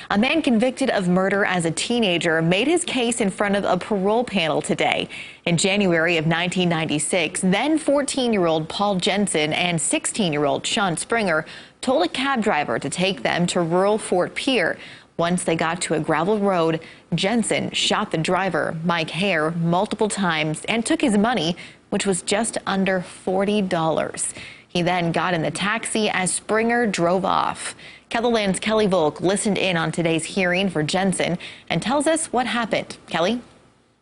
A man convicted of murder as a teenager made his case in front of a parole panel today. In January of 1996, then 14-year-old Paul Jensen and 16-year-old Sean Springer told a cab driver to take them to rural Fort Pierre. Once they got to a gravel road, Jensen shot the driver, Mike Hare, multiple times and took his money, which was just under $40. He then got in the taxi as Springer drove off. KELOLAND's Kelly Volk listened in on today's hearing for Jensen and tells us what happened. Kelly?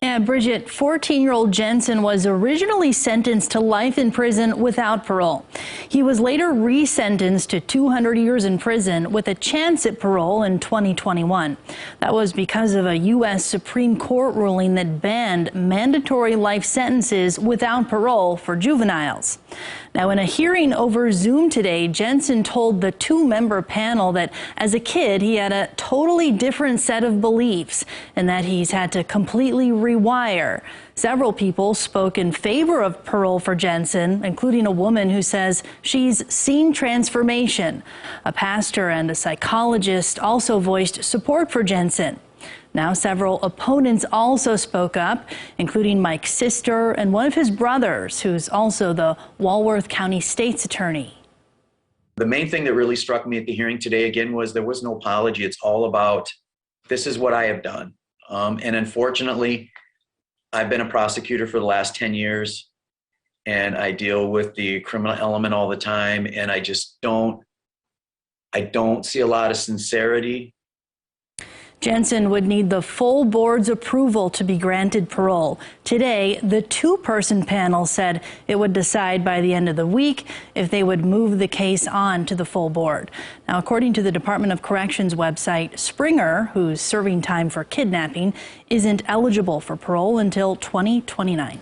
Yeah, Bridget, 14-year-old Jensen was originally sentenced to life in prison without parole. He was later resentenced to 200 years in prison with a chance at parole in 2021. That was because of a U.S. Supreme Court ruling that banned mandatory life sentences without parole for juveniles. Now, in a hearing over Zoom today, Jensen told the two-member panel that as a kid, he had a totally different set of beliefs and that he's had to completely rewire. Several people spoke in favor of parole for Jensen, including a woman who says she's seen transformation. A pastor and a psychologist also voiced support for Jensen. Now, several opponents also spoke up, including Mike's sister and one of his brothers, who's also the Walworth County State's attorney. The main thing that really struck me at the hearing today, again, was there was no apology. It's all about, this is what I have done. And unfortunately, I've been a prosecutor for the last 10 years, and I deal with the criminal element all the time, and I don't see a lot of sincerity. Jensen would need the full board's approval to be granted parole. Today, the two-person panel said it would decide by the end of the week if they would move the case on to the full board. Now, according to the Department of Corrections website, Springer, who's serving time for kidnapping, isn't eligible for parole until 2029.